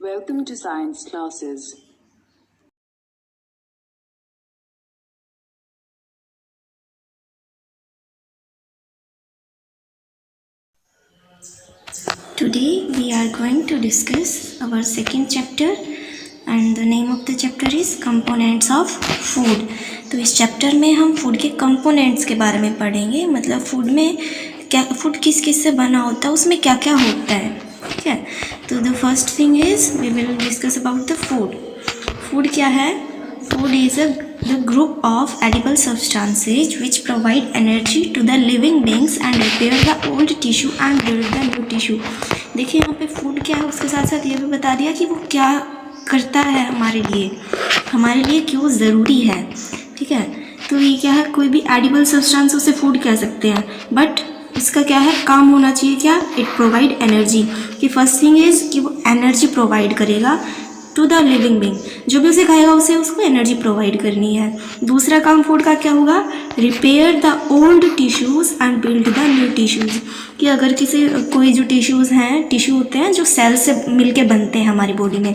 Welcome to science classes. Today we are going to discuss our second chapter and the name of the chapter is components of food. तो इस chapter में हम food के components के बारे में पढ़ेंगे, मतलब फूड में क्या, फूड किस किस से बना होता है, उसमें क्या क्या होता है. ठीक है, तो the first thing is we will discuss about the food. Food क्या है? Food is the group of edible substances which provide energy to the living beings and repair the old tissue and build the new tissue. देखिए यहाँ पे food क्या है, उसके साथ साथ ये भी बता दिया कि वो क्या करता है हमारे लिए क्यों ज़रूरी है. ठीक है, तो ये क्या है, कोई भी एडिबल सब्सटेंस उसे फूड कह सकते हैं, बट इसका क्या है, काम होना चाहिए क्या, इट प्रोवाइड एनर्जी. कि फर्स्ट थिंग इज़ कि वो एनर्जी प्रोवाइड करेगा टू द लिविंग बीइंग, जो भी उसे खाएगा उसे उसको एनर्जी प्रोवाइड करनी है. दूसरा काम फूड का क्या होगा, repair the old tissues and build the new tissues. कि अगर कोई जो टिश्यूज़ हैं, टिश्यू होते हैं जो सेल से मिलके बनते हैं हमारी बॉडी में,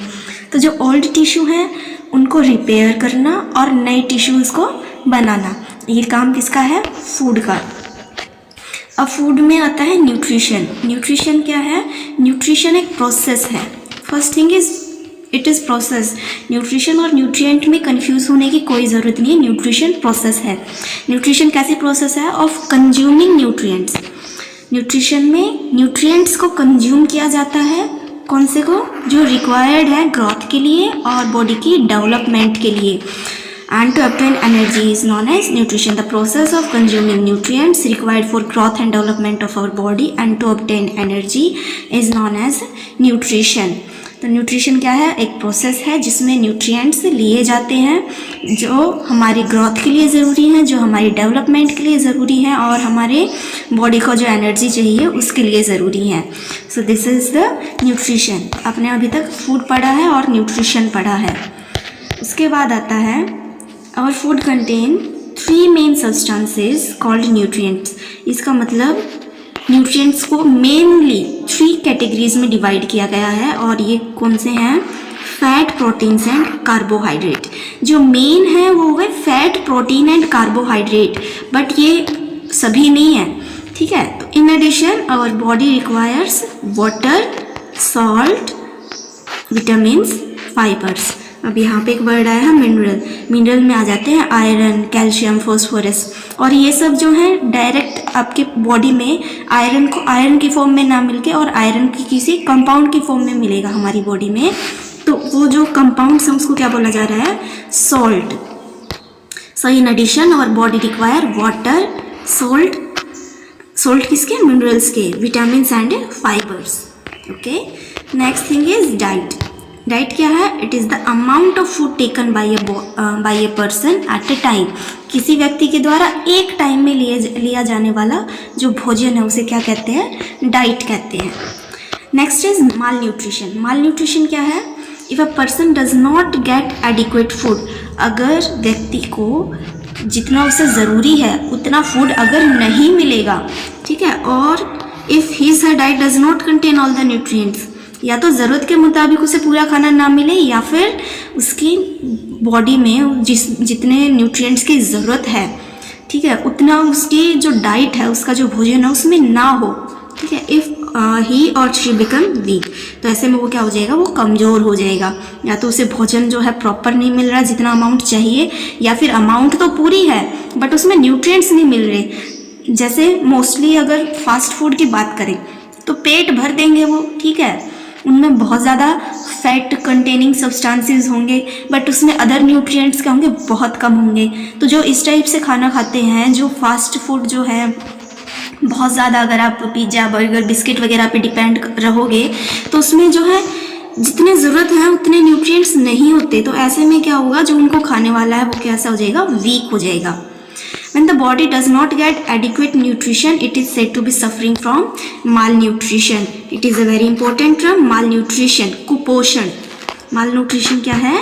तो जो ओल्ड टिश्यू हैं उनको रिपेयर करना और नए टिश्यूज़ को बनाना, ये काम किसका है, फूड का. अब फूड में आता है न्यूट्रिशन. न्यूट्रिशन क्या है? न्यूट्रिशन एक प्रोसेस है. First thing is it is process. Nutrition और न्यूट्रिएंट में कंफ्यूज होने की कोई ज़रूरत नहीं है, न्यूट्रिशन प्रोसेस है. न्यूट्रिशन कैसी प्रोसेस है? Of consuming nutrients. न्यूट्रिशन में न्यूट्रिएंट्स को कंज्यूम किया जाता है, कौन से को, जो रिक्वायर्ड है ग्रोथ के लिए और बॉडी की डेवलपमेंट के लिए. And to obtain energy is known as nutrition. The process of consuming nutrients required for growth and development of our body and to obtain energy is known as nutrition. तो nutrition क्या है? एक process है जिसमें nutrients लिए जाते हैं जो हमारी ग्रोथ के लिए ज़रूरी हैं, जो हमारी डेवलपमेंट के लिए ज़रूरी हैं और हमारे बॉडी को जो एनर्जी चाहिए उसके लिए ज़रूरी हैं. So this is the nutrition. आपने अभी तक फूड पढ़ा है और न्यूट्रिशन पढ़ा है. उसके बाद आता है our food contain 3 main substances called nutrients. इसका मतलब न्यूट्रिएंट्स को मेनली 3 कैटेगरीज में डिवाइड किया गया है और ये कौन से हैं? Fat, proteins and carbohydrate. जो मेन है वो है fat, protein and carbohydrate, but ये सभी नहीं है. ठीक है, तो in addition our body requires water, salt, vitamins, fibres. अब यहाँ पे एक वर्ड आया है मिनरल. मिनरल में आ जाते हैं आयरन, कैल्शियम, फॉस्फोरस, और ये सब जो है डायरेक्ट आपके बॉडी में आयरन की फॉर्म में ना मिलके और आयरन की किसी कंपाउंड की फॉर्म में मिलेगा हमारी बॉडी में. तो वो जो कंपाउंड्स हैं उसको क्या बोला जा रहा है? Salt. So in addition our body require water, salt किसके? मिनरल्स के, vitamin and fibres. Okay, next thing is diet. Diet क्या है? It is the amount of food taken by a person at a time. किसी व्यक्ति के द्वारा एक time में लिया जाने वाला जो भोजन है उसे क्या कहते हैं? डाइट कहते हैं. Next is mall nutrition. Mall nutrition क्या है? If a person does not gate adequate food, अगर व्यक्ति को जितना उसे ज़रूरी है उतना फूड अगर नहीं मिलेगा, ठीक है, और if his her diet does not contain all the nutrients, या तो ज़रूरत के मुताबिक उसे पूरा खाना ना मिले या फिर उसकी बॉडी में जितने न्यूट्रिएंट्स की ज़रूरत है, ठीक है, उतना उसकी जो डाइट है, उसका जो भोजन है उसमें ना हो. ठीक है, इफ़ ही और शी बिकम वीक, तो ऐसे में वो क्या हो जाएगा? वो कमज़ोर हो जाएगा. या तो उसे भोजन जो है प्रॉपर नहीं मिल रहा जितना अमाउंट चाहिए, या फिर अमाउंट तो पूरी है बट उसमें न्यूट्रिएंट्स नहीं मिल रहे. जैसे मोस्टली अगर फास्ट फूड की बात करें तो पेट भर देंगे वो, ठीक है, उनमें बहुत ज़्यादा फैट कंटेनिंग सब्सटेंसेस होंगे बट उसमें अदर न्यूट्रिएंट्स क्या होंगे? बहुत कम होंगे. तो जो इस टाइप से खाना खाते हैं, जो फास्ट फूड जो है बहुत ज़्यादा, अगर आप पिज़्ज़ा, बर्गर, बिस्किट वगैरह पे डिपेंड रहोगे तो उसमें जो है जितने ज़रूरत है उतने न्यूट्रिएंट्स नहीं होते. तो ऐसे में क्या होगा? जो उनको खाने वाला है वो कैसा हो जाएगा? वीक हो जाएगा. When the body does not get adequate nutrition, it is said to be suffering from malnutrition. It is a very important term, malnutrition, कुपोषण. malnutrition क्या है?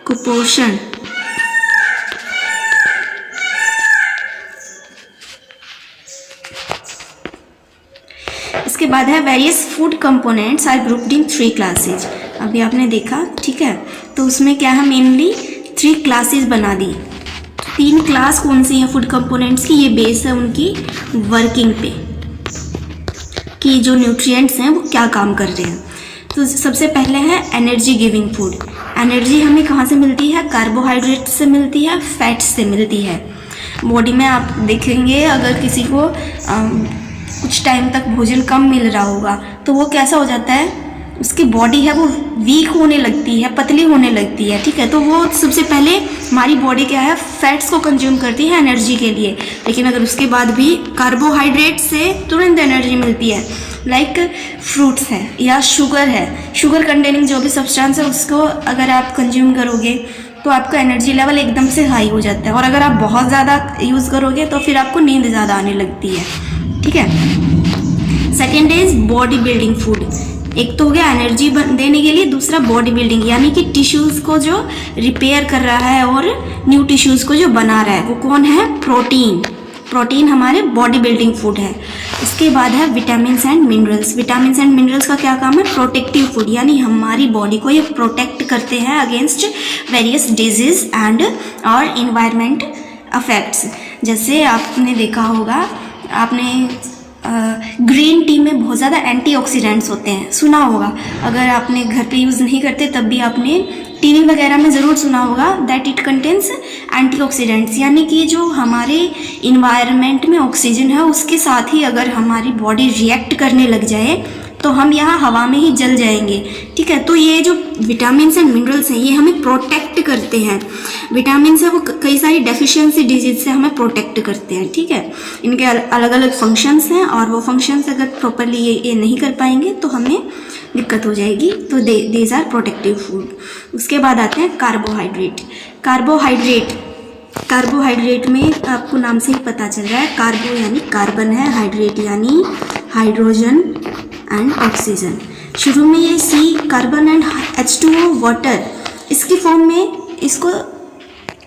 कुपोषण. इसके बाद है various food components are grouped in 3 classes. अभी आपने देखा, ठीक है। तो उसमें क्या है, मेनली 3 क्लासेस बना दी। 3 क्लास कौन सी हैं फूड कंपोनेंट्स की, ये बेस है उनकी वर्किंग पे कि जो न्यूट्रिएंट्स हैं वो क्या काम कर रहे हैं। तो सबसे पहले है एनर्जी गिविंग फूड। एनर्जी हमें कहाँ से मिलती है, कार्बोहाइड्रेट से मिलती है, फैट्स से मिलती है। बॉडी में आप देखेंगे अगर किसी को कुछ टाइम तक भोजन कम मिल रहा होगा तो वो कैसा हो जाता है, उसकी बॉडी है वो वीक होने लगती है, पतली होने लगती है, ठीक है। तो वो सबसे पहले हमारी बॉडी क्या है, फैट्स को कंज्यूम करती है एनर्जी के लिए। लेकिन अगर उसके बाद भी कार्बोहाइड्रेट से तुरंत एनर्जी मिलती है, लाइक फ्रूट्स है या शुगर है, शुगर कंटेनिंग जो भी सब्सटेंस है उसको अगर आप कंज्यूम करोगे तो आपका एनर्जी लेवल एकदम से हाई हो जाता है। और अगर आप बहुत ज़्यादा यूज़ करोगे तो फिर आपको नींद ज़्यादा आने लगती है, ठीक है। Second is body building food. एक तो हो गया एनर्जी देने के लिए, दूसरा बॉडी बिल्डिंग यानी कि टिश्यूज़ को जो रिपेयर कर रहा है और न्यू टिश्यूज़ को जो बना रहा है वो कौन है, प्रोटीन। प्रोटीन हमारे बॉडी बिल्डिंग फूड है। इसके बाद है vitamin and minerals. Vitamin and minerals का क्या काम है, प्रोटेक्टिव फूड, यानी हमारी बॉडी को ये प्रोटेक्ट करते हैं अगेंस्ट वेरियस डिजीज एंड और इन्वायरमेंट अफेक्ट्स। जैसे आपने देखा होगा, आपने ग्रीन टी में बहुत ज़्यादा एंटीऑक्सीडेंट्स होते हैं, सुना होगा। अगर आपने घर पे यूज़ नहीं करते तब भी आपने टीवी वगैरह में ज़रूर सुना होगा दैट इट कंटेन्स एंटीऑक्सीडेंट्स, यानी कि जो हमारे इन्वायरमेंट में ऑक्सीजन है उसके साथ ही अगर हमारी बॉडी रिएक्ट करने लग जाए तो हम यहाँ हवा में ही जल जाएंगे, ठीक है। तो ये जो विटामिन एंड मिनरल्स हैं ये हमें प्रोटेक्ट करते हैं। विटामिन है वो कई सारी डेफिशिएंसी डिजीज से हमें प्रोटेक्ट करते हैं, ठीक है। इनके अलग अलग फंक्शंस हैं और वो फंक्शंस अगर प्रॉपरली ये नहीं कर पाएंगे तो हमें दिक्कत हो जाएगी। तो दीज आर प्रोटेक्टिव फूड। उसके बाद आते हैं कार्बोहाइड्रेट। कार्बोहाइड्रेट में आपको नाम से ही पता चल रहा है, कार्बो यानी कार्बन है, हाइड्रेट यानी हाइड्रोजन एंड ऑक्सीजन। शुरू में ये सी कार्बन एंड H2O वाटर इसकी फॉर्म में इसको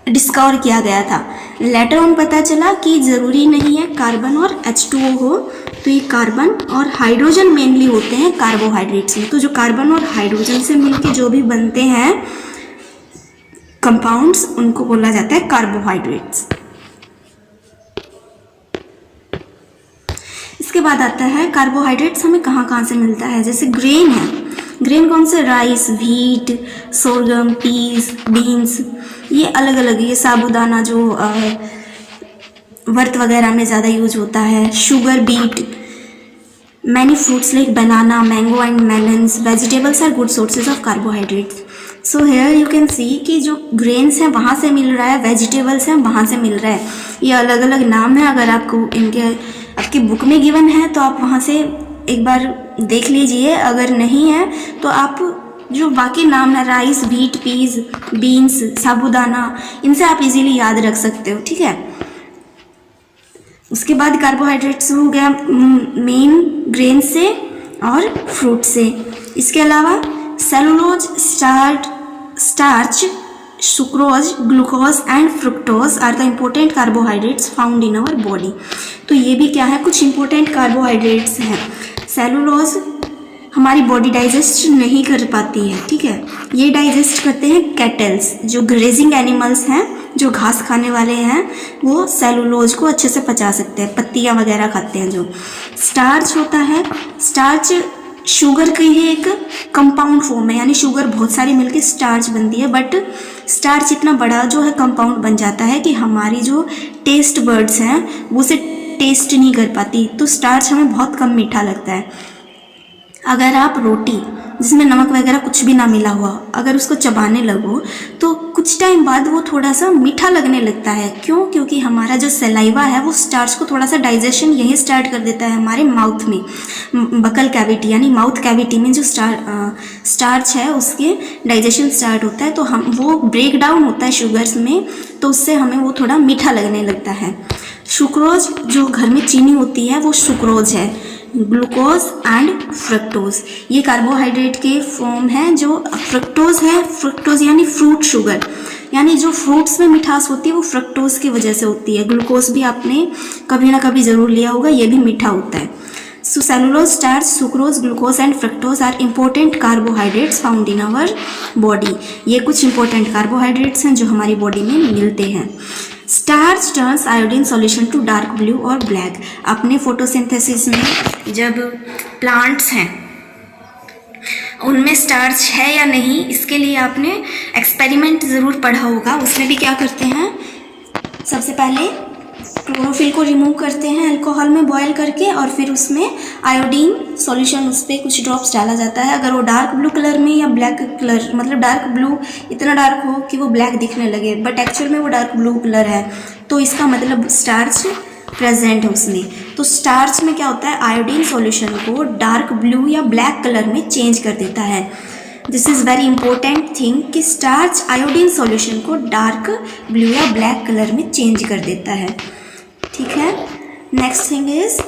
डिस्कवर किया गया था। लेटर ऑन पता चला कि ज़रूरी नहीं है कार्बन और H2O हो, तो ये कार्बन और हाइड्रोजन मेनली होते हैं कार्बोहाइड्रेट्स में। तो जो कार्बन और हाइड्रोजन से मिलके जो भी बनते हैं कंपाउंड्स उनको बोला जाता है कार्बोहाइड्रेट्स। इसके बाद आता है कार्बोहाइड्रेट्स हमें कहाँ कहाँ से मिलता है, जैसे ग्रेन है। ग्रेन कौन से, rice, wheat, sorghum, peas, beans, ये अलग अलग, ये साबूदाना जो व्रत वगैरह में ज़्यादा यूज होता है, sugar beet, many fruits like banana, mango and melons, vegetables are good sources of carbohydrates. So here you can see कि जो ग्रेन्स हैं वहाँ से मिल रहा है, वेजिटेबल्स हैं वहाँ से मिल रहा है। ये अलग अलग नाम है, अगर आपको इनके आपकी बुक में गिवन है तो आप वहाँ से एक बार देख लीजिए, अगर नहीं है तो आप जो बाकी नाम है राइस, व्हीट, पीस, बीन्स, साबूदाना, इनसे आप इजीली याद रख सकते हो, ठीक है। उसके बाद कार्बोहाइड्रेट्स हो गया मेन ग्रेन से और फ्रूट से। इसके अलावा cellulose, starch, sucrose, glucose and fructose are the important carbohydrates found in our body. तो ये भी क्या है, कुछ इम्पोर्टेंट कार्बोहाइड्रेट्स हैं। सेलुलोज हमारी बॉडी डाइजेस्ट नहीं कर पाती है, ठीक है। ये डाइजेस्ट करते हैं कैटल्स, जो ग्रेजिंग एनिमल्स हैं, जो घास खाने वाले हैं, वो सेलुलोज को अच्छे से पचा सकते हैं, पत्तियाँ वगैरह खाते हैं जो। स्टार्च होता है, स्टार्च शुगर की ही एक कंपाउंड फॉर्म है, यानी शुगर बहुत सारी मिलकर स्टार्च बनती है, बट स्टार्च इतना बड़ा जो है कंपाउंड बन जाता है कि हमारी जो टेस्ट बर्ड्स हैं वो उसे टेस्ट नहीं कर पाती, तो स्टार्च हमें बहुत कम मीठा लगता है। अगर आप रोटी जिसमें नमक वगैरह कुछ भी ना मिला हुआ अगर उसको चबाने लगो तो कुछ टाइम बाद वो थोड़ा सा मीठा लगने लगता है। क्यों? क्योंकि हमारा जो सलाइवा है वो स्टार्च को थोड़ा सा डाइजेशन यही स्टार्ट कर देता है हमारे माउथ में, बकल कैविटी यानी माउथ कैविटी में जो स्टार्च है उसके डाइजेशन स्टार्ट होता है, तो हम वो ब्रेक डाउन होता है शुगर्स में, तो उससे हमें वो थोड़ा मीठा लगने लगता है। सुक्रोज जो घर में चीनी होती है वो सुक्रोज है। ग्लूकोज एंड फ्रक्टोज ये कार्बोहाइड्रेट के फॉर्म है। जो फ्रक्टोज है, फ्रक्टोज यानी फ्रूट शुगर, यानी जो फ्रूट्स में मिठास होती है वो फ्रक्टोज की वजह से होती है। ग्लूकोज भी आपने कभी ना कभी ज़रूर लिया होगा, ये भी मीठा होता है। So cellulose, starch, sucrose, glucose and fructose are important carbohydrates found in our body. ये कुछ important carbohydrates हैं जो हमारी body में मिलते हैं. Starch turns iodine solution to dark blue और black. अपने photosynthesis में जब plants हैं उनमें स्टार्च है या नहीं, इसके लिए आपने एक्सपेरिमेंट ज़रूर पढ़ा होगा. उसमें भी क्या करते हैं, सबसे पहले क्लोरोफिल को रिमूव करते हैं अल्कोहल में बॉयल करके और फिर उसमें आयोडीन सॉल्यूशन उस पर कुछ ड्रॉप्स डाला जाता है. अगर वो डार्क ब्लू कलर में या ब्लैक कलर, मतलब डार्क ब्लू इतना डार्क हो कि वो ब्लैक दिखने लगे बट एक्चुअल में वो डार्क ब्लू कलर है, तो इसका मतलब स्टार्च प्रेजेंट है उसमें. तो स्टार्च में क्या होता है, आयोडीन सॉल्यूशन को डार्क ब्लू या ब्लैक कलर में चेंज कर देता है. This is very important thing कि स्टार्च आयोडीन सॉल्यूशन को डार्क ब्लू या ब्लैक कलर में चेंज कर देता है. ठीक है. Next thing is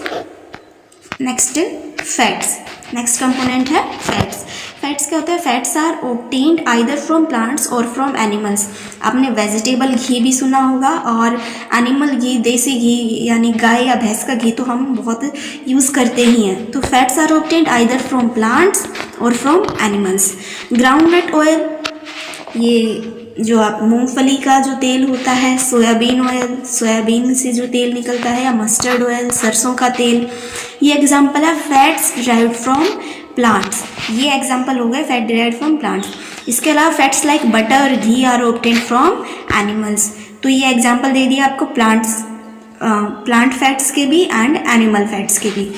fats. Next component है फैट्स. फैट्स क्या होता है, fats are obtained either from plants और फ्रॉम एनिमल्स. आपने वेजिटेबल घी भी सुना होगा और एनिमल घी, देसी घी यानी गाय या भैंस का घी तो हम बहुत यूज़ करते ही हैं. तो fats are obtained either from plants और फ्रॉम एनिमल्स. ग्राउंडनट ऑयल, ये जो आप मूंगफली का जो तेल होता है, सोयाबीन ऑयल, सोयाबीन से जो तेल निकलता है, या मस्टर्ड ऑयल, सरसों का तेल, ये एग्जाम्पल है फैट्स डिराइव्ड फ्रॉम प्लांट्स. ये एग्जाम्पल हो गए फैट डिराइव्ड फ्रॉम प्लांट्स. इसके अलावा fats like butter, ghee are obtained from animals. तो ये एग्जाम्पल दे दिया आपको प्लांट फैट्स के भी एंड एनिमल फैट्स के भी.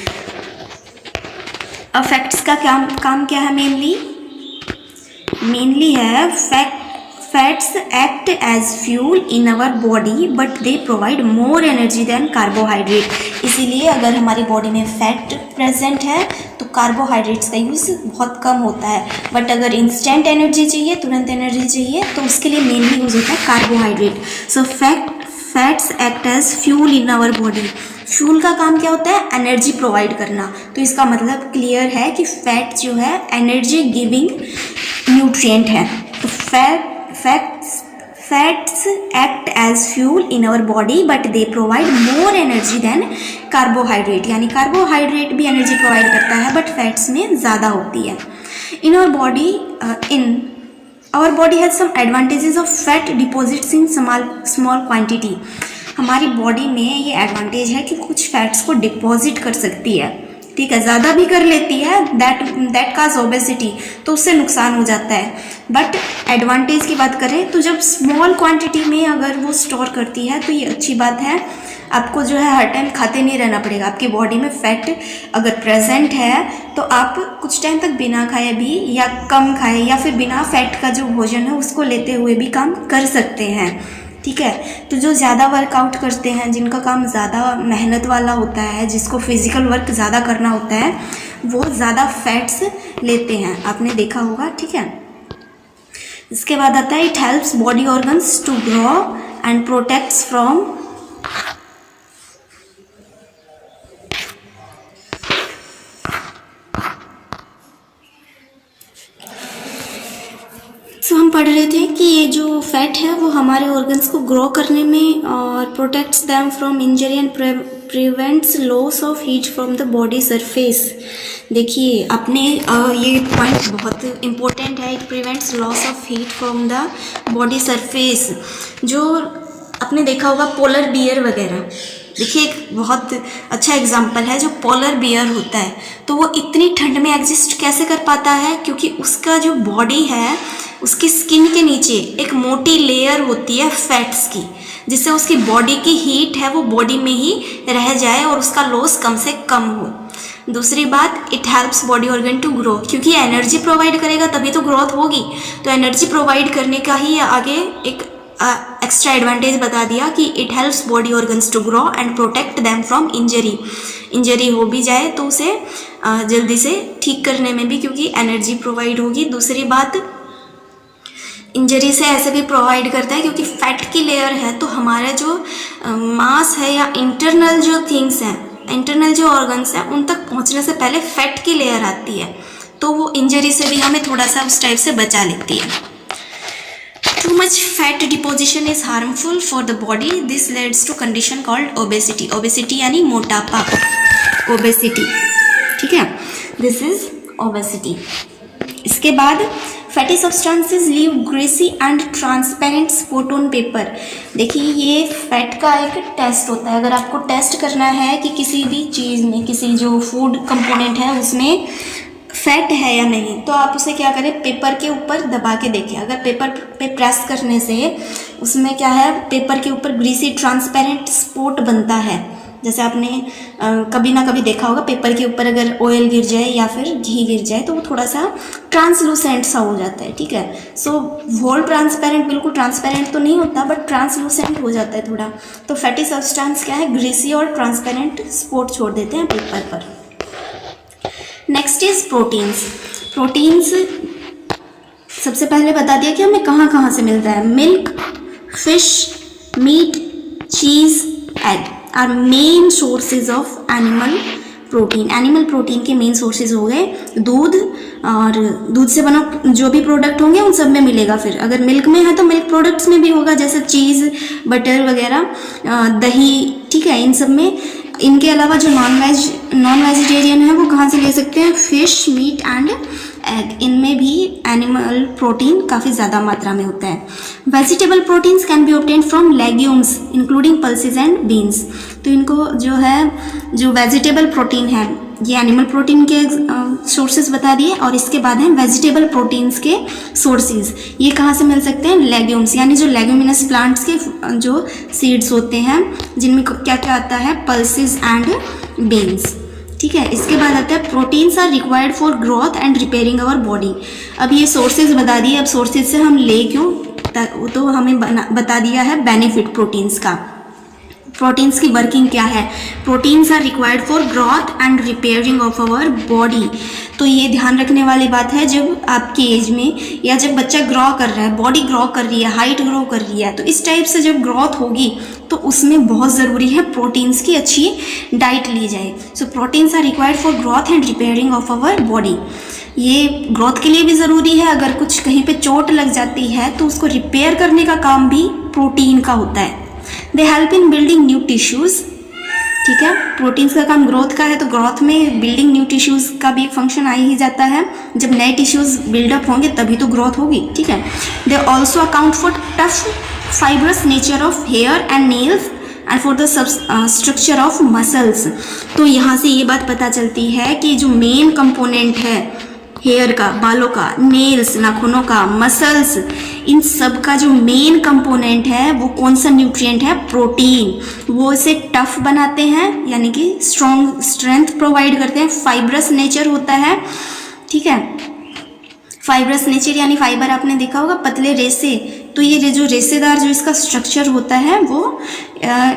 अब फैट्स का काम क्या है, मेनली है fats act as fuel in our body but they provide more energy than carbohydrate. इसीलिए अगर हमारी बॉडी में फैट प्रेजेंट है तो कार्बोहाइड्रेट्स का यूज़ बहुत कम होता है. बट अगर इंस्टेंट एनर्जी चाहिए, तुरंत एनर्जी चाहिए, तो उसके लिए मेनली यूज़ होता है carbohydrate. So fats act as fuel in our body. Fuel का काम क्या होता है, एनर्जी प्रोवाइड करना. तो इसका मतलब क्लियर है कि फैट जो है एनर्जी गिविंग न्यूट्रिएंट है. तो fats act as fuel in our body but they provide more energy than carbohydrate. यानी कार्बोहाइड्रेट भी एनर्जी प्रोवाइड करता है बट फैट्स में ज़्यादा होती है. In our body has some advantages of fat deposits in small quantity. हमारी body में ये एडवांटेज है कि कुछ फैट्स को डिपॉजिट कर सकती है. ठीक है, ज़्यादा भी कर लेती है, दैट काज ओबेसिटी, तो उससे नुकसान हो जाता है. बट एडवांटेज की बात करें तो जब स्मॉल क्वांटिटी में अगर वो स्टोर करती है तो ये अच्छी बात है. आपको जो है हर टाइम खाते नहीं रहना पड़ेगा. आपकी बॉडी में फैट अगर प्रेजेंट है तो आप कुछ टाइम तक बिना खाए भी या कम खाए या फिर बिना फैट का जो भोजन है उसको लेते हुए भी काम कर सकते हैं. ठीक है. तो जो ज़्यादा वर्कआउट करते हैं, जिनका काम ज़्यादा मेहनत वाला होता है, जिसको फिजिकल वर्क ज़्यादा करना होता है, वो ज़्यादा फैट्स लेते हैं, आपने देखा होगा. ठीक है. इसके बाद आता है it helps body organs to grow and protects from हम पढ़ रहे थे कि ये जो फैट है वो हमारे ऑर्गन्स को ग्रो करने में और protects them from injury and prevents loss of heat from the body surface. देखिए अपने ये पॉइंट बहुत इम्पोर्टेंट है. It prevents loss of heat from the body surface. जो आपने देखा होगा पोलर बियर वगैरह, देखिए एक बहुत अच्छा एग्जाम्पल है. जो पोलर बियर होता है तो वो इतनी ठंड में एग्जिस्ट कैसे कर पाता है, क्योंकि उसका जो बॉडी है उसकी स्किन के नीचे एक मोटी लेयर होती है फैट्स की, जिससे उसकी बॉडी की हीट है वो बॉडी में ही रह जाए और उसका लॉस कम से कम हो. दूसरी बात, it helps body organ to grow, क्योंकि एनर्जी प्रोवाइड करेगा तभी तो ग्रोथ होगी. तो एनर्जी प्रोवाइड करने का ही आगे एक एक्स्ट्रा एडवांटेज बता दिया कि it helps body organs to grow and protect them from injury हो भी जाए तो उसे जल्दी से ठीक करने में भी, क्योंकि एनर्जी प्रोवाइड होगी. दूसरी बात, इंजरी से ऐसे भी प्रोवाइड करता है क्योंकि फैट की लेयर है तो हमारा जो मास है या इंटरनल जो थिंग्स हैं, इंटरनल जो ऑर्गन्स हैं, उन तक पहुंचने से पहले फैट की लेयर आती है, तो वो इंजरी से भी हमें थोड़ा सा उस टाइप से बचा लेती है. Too much fat deposition is harmful for the body. This leads to condition called obesity. Obesity यानी मोटापा, obesity. ठीक है, दिस इज ओबेसिटी। इसके बाद fatty substances leave greasy and transparent spot on paper. देखिए ये फैट का एक टेस्ट होता है। अगर आपको टेस्ट करना है कि किसी भी चीज़ में, किसी जो फूड कंपोनेंट है उसमें फैट है या नहीं, तो आप उसे क्या करें, पेपर के ऊपर दबा के देखें। अगर पेपर पे प्रेस करने से उसमें क्या है, पेपर के ऊपर ग्रीसी ट्रांसपेरेंट स्पॉट बनता है। जैसे आपने कभी ना कभी देखा होगा, पेपर के ऊपर अगर ऑयल गिर जाए या फिर घी गिर जाए तो वो थोड़ा सा ट्रांसलूसेंट सा हो जाता है। ठीक है, सो होल ट्रांसपेरेंट, बिल्कुल ट्रांसपेरेंट तो नहीं होता बट ट्रांसलूसेंट हो जाता है थोड़ा। तो फैटी सब्सटेंस क्या है, ग्रीसी और ट्रांसपेरेंट स्पॉट छोड़ देते हैं पेपर पर। Next is proteins. प्रोटीन्स सबसे पहले बता दिया कि हमें कहाँ कहाँ से मिलता है। Milk, fish, meat, cheese, egg are main sources of animal protein. Animal protein के मेन सोर्सेज हो गए दूध, और दूध से बना जो भी प्रोडक्ट होंगे उन सब में मिलेगा। फिर अगर मिल्क में है तो मिल्क प्रोडक्ट्स में भी होगा, जैसे चीज़, बटर वगैरह, दही। ठीक है, इन सब में। इनके अलावा जो नॉन वेजिटेरियन है वो कहाँ से ले सकते हैं, फिश, मीट एंड एग। इनमें भी एनिमल प्रोटीन काफ़ी ज़्यादा मात्रा में होता है। Vegetable proteins can be obtained from legumes including pulses and beans. तो इनको जो है, जो वेजिटेबल प्रोटीन है, ये एनिमल प्रोटीन के सोर्सेज बता दिए, और इसके बाद हैं वेजिटेबल प्रोटीन्स के सोर्सेज। ये कहाँ से मिल सकते हैं, लेग्यूम्स, यानी जो लेग्यूमिनस प्लांट्स के जो सीड्स होते हैं जिनमें क्या क्या आता है, पल्सेस एंड बीन्स। ठीक है, इसके बाद आता है proteins are required for growth and repairing our body. अब ये सोर्सेज बता दिए, अब सोर्सेज से हम ले क्यों, तो हमें बता दिया है बेनिफिट प्रोटीन्स का। प्रोटीन्स की वर्किंग क्या है, proteins are required for growth and repairing of our body. तो ये ध्यान रखने वाली बात है, जब आपकी एज में या जब बच्चा ग्रो कर रहा है, बॉडी ग्रो कर रही है, हाइट ग्रो कर रही है, तो इस टाइप से जब ग्रोथ होगी तो उसमें बहुत ज़रूरी है प्रोटीन्स की अच्छी डाइट ली जाए। So proteins are required for growth and repairing of our body. ये ग्रोथ के लिए भी ज़रूरी है। अगर कुछ कहीं पे चोट लग जाती है तो उसको रिपेयर करने का काम भी प्रोटीन का होता है। They help in building new tissues. ठीक है, प्रोटीन्स का काम ग्रोथ का है, तो ग्रोथ में बिल्डिंग न्यू टिश्यूज़ का भी एक फंक्शन आ ही जाता है। जब नए टिश्यूज़ बिल्डअप होंगे तभी तो ग्रोथ होगी। ठीक है, they also account for tough fibrous nature of hair and nails and for the structure of muscles. तो यहाँ से ये बात पता चलती है कि जो मेन कंपोनेंट है हेयर का, बालों का, नेल्स, नाखूनों का, मसल्स, इन सब का जो मेन कंपोनेंट है वो कौन सा न्यूट्रिएंट है, प्रोटीन। वो इसे टफ बनाते हैं, यानी कि स्ट्रेंथ प्रोवाइड करते हैं। फाइब्रस नेचर होता है। ठीक है, फाइब्रस नेचर यानी फाइबर आपने देखा होगा, पतले रेसे। तो ये जो रेसेदार जो इसका स्ट्रक्चर होता है वो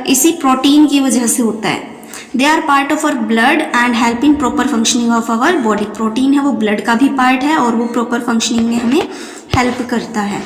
इसी प्रोटीन की वजह से होता है। They are part of our blood and help in proper functioning of our body. Protein है वो ब्लड का भी पार्ट है और वो प्रॉपर फंक्शनिंग में हमें हेल्प करता है।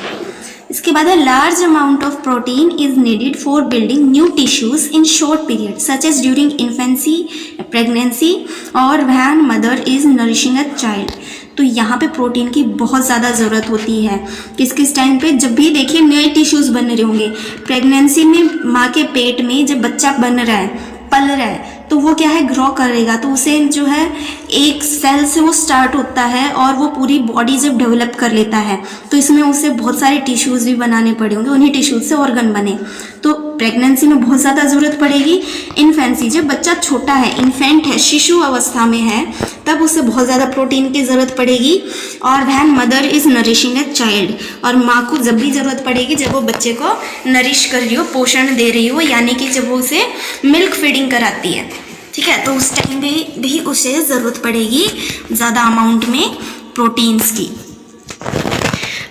इसके बाद है large amount of protein is needed for building new tissues in short period such as during infancy, pregnancy और when mother is nourishing a child. तो यहाँ पे प्रोटीन की बहुत ज़्यादा ज़रूरत होती है। किस किस टाइम पे, जब भी देखिए नए टिश्यूज़ बन रहे होंगे, प्रेगनेंसी में माँ के पेट में जब बच्चा बन रहा है, पल रहा है, तो वो क्या है, ग्रो करेगा। तो उसे जो है एक सेल से वो स्टार्ट होता है और वो पूरी बॉडी जब डेवलप कर लेता है तो इसमें उसे बहुत सारे टिश्यूज़ भी बनाने पड़े होंगे, उन्हीं टिश्यूज़ से ऑर्गन बने। तो प्रेगनेंसी में बहुत ज़्यादा ज़रूरत पड़ेगी। इन्फेंसी, जब बच्चा छोटा है, इन्फेंट है, शिशु अवस्था में है, तब उसे बहुत ज़्यादा प्रोटीन की ज़रूरत पड़ेगी। और when mother is nourishing a child, और माँ को जब भी ज़रूरत पड़ेगी जब वो बच्चे को नरिश कर रही हो, पोषण दे रही हो, यानी कि जब वो उसे मिल्क फीडिंग कराती है। ठीक है, तो उस टाइम भी उसे ज़रूरत पड़ेगी ज़्यादा अमाउंट में प्रोटीन्स की।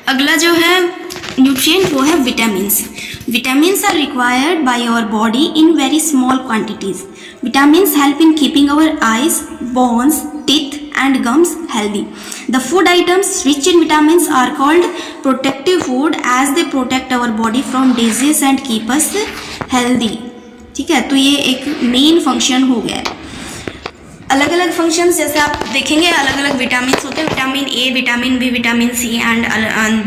अगला जो है न्यूट्रिएंट वो है vitamins. Vitamins are required by our body in very small quantities. Vitamins help in keeping our eyes, bones, teeth and gums healthy. The food items rich in vitamins are called protective food as they protect our body from disease and keep us healthy. ठीक है, तो ये एक main function हो गया है। अलग अलग फंक्शंस जैसे आप देखेंगे अलग अलग विटामिन होते हैं, vitamin A, vitamin B, vitamin C and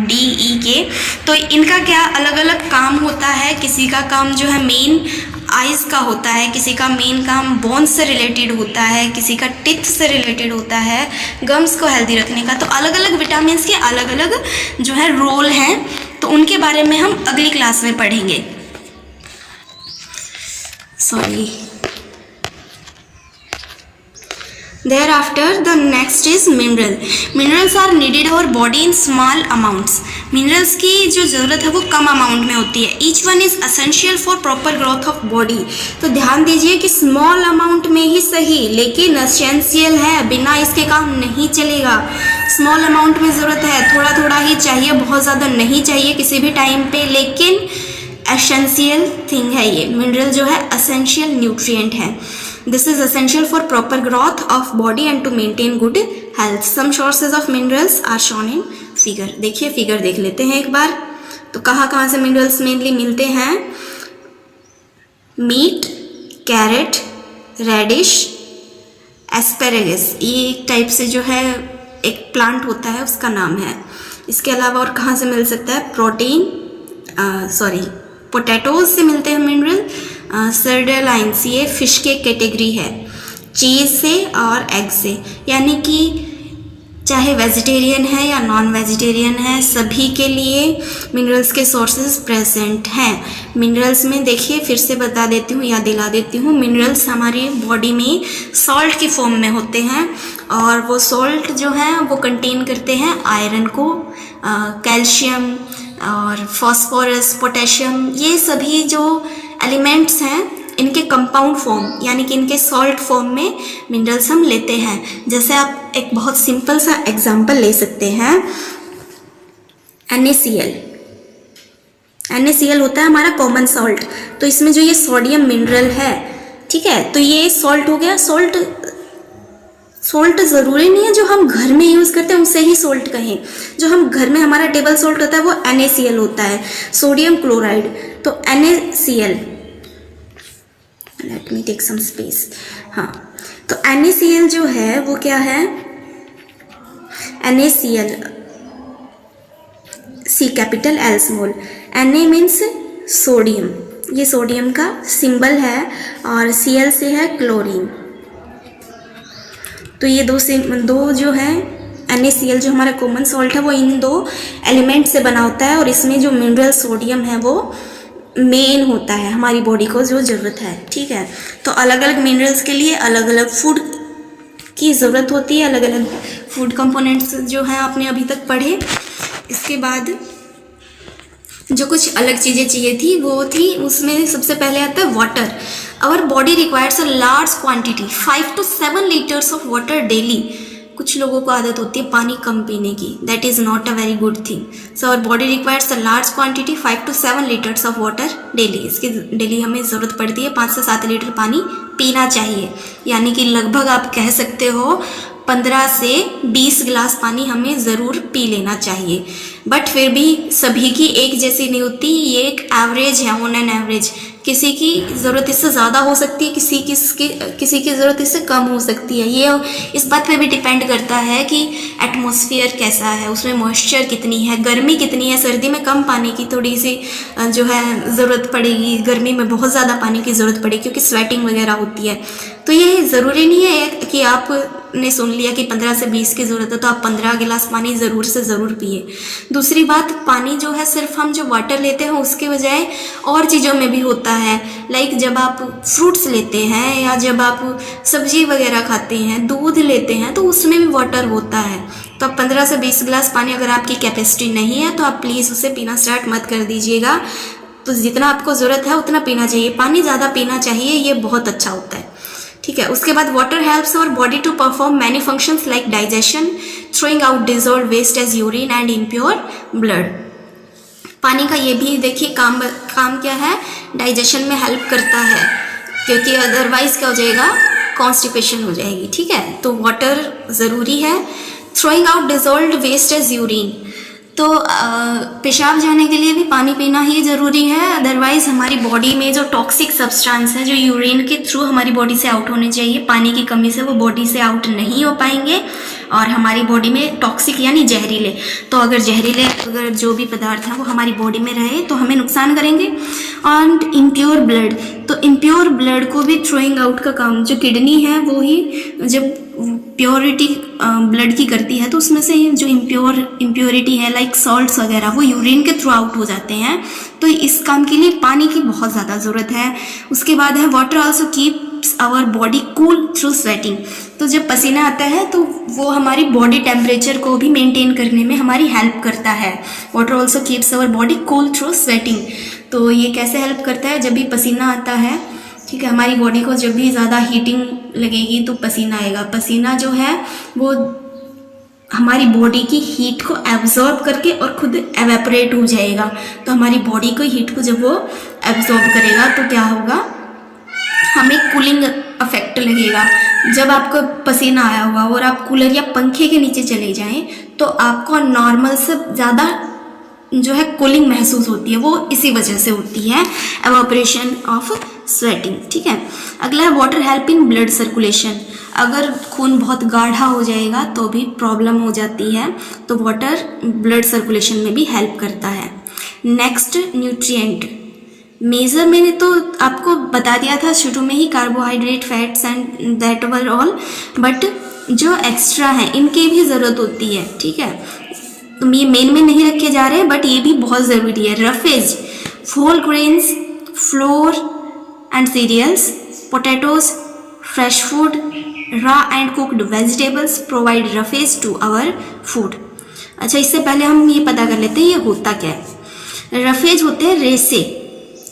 D, E K. तो इनका क्या अलग अलग काम होता है। किसी का काम जो है मेन आइज़ का होता है, किसी का मेन काम बोन्स से रिलेटेड होता है, किसी का टिथ से रिलेटेड होता है, गम्स को हेल्दी रखने का। तो अलग अलग विटामिन के अलग अलग जो है रोल हैं, तो उनके बारे में हम अगली क्लास में पढ़ेंगे। Sorry. Thereafter, the next is mineral. Minerals are needed our body in small amounts. Minerals की जो ज़रूरत है वो कम अमाउंट में होती है। Each one is essential for proper growth of body. तो ध्यान दीजिए कि स्मॉल अमाउंट में ही सही, लेकिन एसेंशियल है, बिना इसके काम नहीं चलेगा। स्मॉल अमाउंट में ज़रूरत है, थोड़ा थोड़ा ही चाहिए, बहुत ज़्यादा नहीं चाहिए किसी भी टाइम पे, लेकिन एसेंशियल थिंग है ये। मिनरल जो है एसेंशियल न्यूट्रिएंट है। This is essential for proper growth of body and to maintain good health. Some sources of minerals are shown in figure. देखिए फिगर देख लेते हैं एक बार। तो कहाँ से मिनरल्स मेनली मिलते हैं? मीट, कैरेट, रेडिश, एस्पेरेगस, ये एक टाइप से जो है एक प्लांट होता है, उसका नाम है। इसके अलावा और कहाँ से मिल सकता है? पोटैटोज से मिलते हैं मिनरल। सर्डेलाइंस, ये फिश के कैटेगरी है। चीज़ से और एग से, यानी कि चाहे वेजिटेरियन है या नॉन वेजिटेरियन है, सभी के लिए मिनरल्स के सोर्सेज प्रेजेंट हैं। मिनरल्स में देखिए, फिर से बता देती हूँ, याद दिला देती हूँ, मिनरल्स हमारी बॉडी में सॉल्ट की फॉर्म में होते हैं, और वो सॉल्ट जो है वो कंटेन करते हैं आयरन को, कैल्शियम और फॉस्फोरस, पोटेशियम, ये सभी जो एलिमेंट्स हैं इनके कंपाउंड फॉर्म यानी कि इनके सॉल्ट फॉर्म में मिनरल्स हम लेते हैं। जैसे आप एक बहुत सिंपल सा एग्जांपल ले सकते हैं, NaCl। NaCl होता है हमारा कॉमन सॉल्ट। तो इसमें जो ये सोडियम मिनरल है, ठीक है, तो ये सॉल्ट हो गया। सॉल्ट ज़रूरी नहीं है जो हम घर में यूज़ करते हैं उसे ही सॉल्ट कहें। जो हम घर में हमारा टेबल सॉल्ट होता है वो NaCl होता है, सोडियम क्लोराइड। तो NaCl, let me take some space. हाँ, तो NaCl जो है वो क्या है? NaCl, C capital L small. Na means sodium, ये सोडियम का सिंबल है, और Cl से है क्लोरीन। तो ये दो जो है NaCl जो हमारा कॉमन सॉल्ट है वो इन दो एलिमेंट से बना होता है, और इसमें जो मिनरल सोडियम है वो मेन होता है, हमारी बॉडी को जो ज़रूरत है। ठीक है, तो अलग अलग मिनरल्स के लिए अलग अलग फूड की ज़रूरत होती है, अलग अलग फूड कंपोनेंट्स जो हैं आपने अभी तक पढ़े। इसके बाद जो कुछ अलग चीज़ें चाहिए थी वो थी, उसमें सबसे पहले आता है water. Our body requires a large quantity 5 to 7 litres of water daily. कुछ लोगों को आदत होती है पानी कम पीने की, that is not a very good thing. So our body requires a large quantity 5 to 7 litres of water daily. इसकी डेली हमें ज़रूरत पड़ती है 5 से 7 लीटर पानी पीना चाहिए, यानी कि लगभग आप कह सकते हो 15 से 20 गिलास पानी हमें ज़रूर पी लेना चाहिए। बट फिर भी सभी की एक जैसी नहीं होती, ये एक एवरेज है, ऑन एन एवरेज। किसी की ज़रूरत इससे ज़्यादा हो सकती है, किसी की ज़रूरत इससे कम हो सकती है। ये इस बात पे भी डिपेंड करता है कि एटमॉस्फेयर कैसा है, उसमें मॉइस्चर कितनी है, गर्मी कितनी है। सर्दी में कम पानी की थोड़ी सी जो है ज़रूरत पड़ेगी, गर्मी में बहुत ज़्यादा पानी की ज़रूरत पड़ेगी क्योंकि स्वेटिंग वगैरह होती है। तो ये ज़रूरी नहीं है कि आपने सुन लिया कि 15 से 20 की ज़रूरत है तो आप 15 गिलास पानी ज़रूर से ज़रूर पिए। दूसरी बात, पानी जो है सिर्फ हम जो वाटर लेते हैं उसके बजाय और चीज़ों में भी होता है। लाइक जब आप फ्रूट्स लेते हैं या जब आप सब्जी वगैरह खाते हैं, दूध लेते हैं, तो उसमें भी वाटर होता है। तो आप 15 से 20 गिलास पानी, अगर आपकी कैपेसिटी नहीं है तो आप प्लीज़ उसे पीना स्टार्ट मत कर दीजिएगा। तो जितना आपको ज़रूरत है उतना पीना चाहिए, पानी ज़्यादा पीना चाहिए, ये बहुत अच्छा होता है। ठीक है, उसके बाद water helps our body to perform many functions like digestion, throwing out dissolve waste as urine and impure blood. पानी का ये भी देखिए काम क्या है, डाइजेशन में हेल्प करता है, क्योंकि अदरवाइज क्या हो जाएगा, कॉन्स्टिपेशन हो जाएगी। ठीक है, तो वाटर ज़रूरी है। Throwing out dissolve waste as urine, तो पेशाब जाने के लिए भी पानी पीना ही ज़रूरी है, अदरवाइज़ हमारी बॉडी में जो टॉक्सिक सब्सटेंस है जो यूरिन के थ्रू हमारी बॉडी से आउट होने चाहिए, पानी की कमी से वो बॉडी से आउट नहीं हो पाएंगे और हमारी बॉडी में टॉक्सिक यानी जहरीले, तो अगर जो भी पदार्थ हैं वो हमारी बॉडी में रहे तो हमें नुकसान करेंगे। और इम्प्योर ब्लड, तो इम्प्योर ब्लड को भी थ्रोइंग आउट का काम जो किडनी है वो ही जब प्योरिटी ब्लड की करती है, तो उसमें से जो इम्प्योरिटी है लाइक सॉल्ट्स वगैरह वो यूरिन के थ्रू आउट हो जाते हैं। तो इस काम के लिए पानी की बहुत ज़्यादा ज़रूरत है। उसके बाद है water also keeps our body cool through sweating, तो जब पसीना आता है तो वो हमारी बॉडी टेम्परेचर को भी मेंटेन करने में हमारी हेल्प करता है। Water also keeps our body cool through sweating, तो ये कैसे हेल्प करता है, जब भी पसीना आता है, ठीक है, हमारी बॉडी को जब भी ज़्यादा हीटिंग लगेगी तो पसीना आएगा, पसीना जो है वो हमारी बॉडी की हीट को एब्जॉर्ब करके और खुद एवेपोरेट हो जाएगा। तो हमारी बॉडी को हीट को जब वो एब्जॉर्ब करेगा तो क्या होगा, हमें कूलिंग इफेक्ट लगेगा। जब आपको पसीना आया हुआ और आप कूलर या पंखे के नीचे चले जाएं तो आपको नॉर्मल से ज़्यादा जो है कूलिंग महसूस होती है, वो इसी वजह से होती है, एवापोरेशन ऑफ स्वेटिंग। ठीक है, अगला है water help in blood circulation, अगर खून बहुत गाढ़ा हो जाएगा तो भी प्रॉब्लम हो जाती है, तो वाटर ब्लड सर्कुलेशन में भी हेल्प करता है। नेक्स्ट न्यूट्रिएंट मेजर, मैंने तो आपको बता दिया था शुरू में ही, carbohydrate, fats and that were all, but जो एक्स्ट्रा है इनकी भी ज़रूरत होती है। ठीक है, तो ये मेन में नहीं रखे जा रहे हैं बट ये भी बहुत ज़रूरी है। Roughage, whole grains, flour and cereals, potatoes, fresh food, raw and cooked vegetables provide roughage to our food. अच्छा, इससे पहले हम ये पता कर लेते हैं ये होता क्या है। रफेज होते हैं रेसे,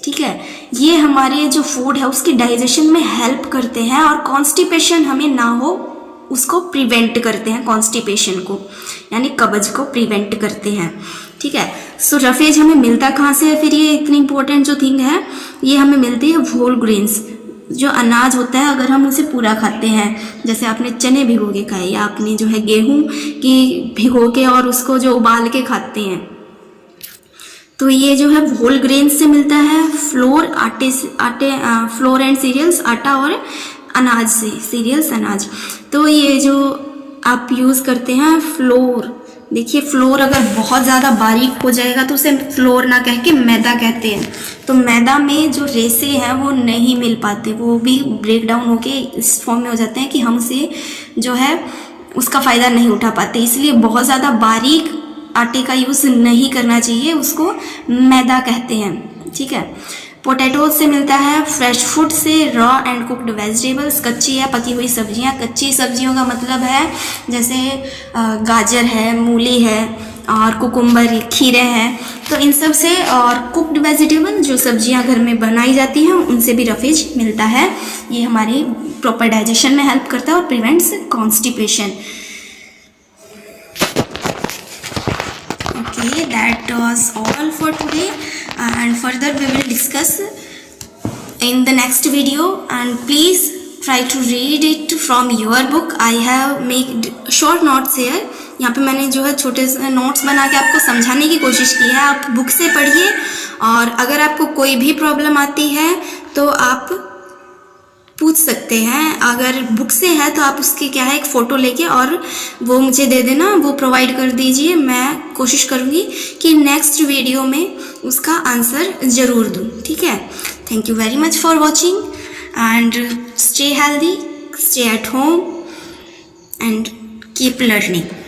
ठीक है, ये हमारे जो फूड है उसकी डाइजेशन में हेल्प करते हैं और कॉन्स्टिपेशन हमें ना हो उसको प्रिवेंट करते हैं, कॉन्स्टिपेशन को यानी कब्ज को प्रिवेंट करते हैं। ठीक है, सो रफेज हमें मिलता कहाँ से है, फिर ये इतनी इंपॉर्टेंट जो थिंग है, ये हमें मिलती है होल ग्रेन्स, जो अनाज होता है अगर हम उसे पूरा खाते हैं, जैसे आपने चने भिगो के खाए या आपने जो है गेहूं की भिगो के और उसको जो उबाल के खाते हैं, तो ये जो है होल ग्रेन्स से मिलता है। फ्लोर, फ्लोर एंड सीरियल्स, आटा और अनाज से, सीरियल्स अनाज। तो ये जो आप यूज़ करते हैं फ्लोर, देखिए फ्लोर अगर बहुत ज़्यादा बारीक हो जाएगा तो उसे फ्लोर ना कह के मैदा कहते हैं, तो मैदा में जो रेसे हैं वो नहीं मिल पाते, वो भी ब्रेक डाउन होके इस फॉर्म में हो जाते हैं कि हम उसे जो है उसका फ़ायदा नहीं उठा पाते, इसलिए बहुत ज़्यादा बारीक आटे का यूज़ नहीं करना चाहिए, उसको मैदा कहते हैं। ठीक है, पोटैटोज से मिलता है, फ्रेश फूड से रॉ एंड कुक्ड वेजिटेबल्स, कच्ची या पकी हुई सब्जियां, कच्ची सब्जियों का मतलब है जैसे गाजर है, मूली है और कुकुम्बर, खीरे हैं, तो इन सब से, और कुक्ड वेजिटेबल जो सब्जियां घर में बनाई जाती हैं उनसे भी रफेज मिलता है। ये हमारी प्रॉपर डाइजेशन में हेल्प करता है और prevents constipation. Okay, that was all for today and further we will discuss in the next video, and please try to read it from your book. I have made short notes here, यहाँ पे मैंने जो है छोटे से notes बना के आपको समझाने की कोशिश की है, आप बुक से पढ़िए, और अगर आपको कोई भी प्रॉब्लम आती है तो आप पूछ सकते हैं, अगर बुक से है तो आप उसकी क्या है एक फ़ोटो लेके और वो मुझे दे देना, वो प्रोवाइड कर दीजिए, मैं कोशिश करूँगी कि नेक्स्ट वीडियो में उसका आंसर ज़रूर दूँ। ठीक है, thank you very much for watching and stay healthy, stay at home and keep learning.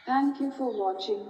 Thank you for watching.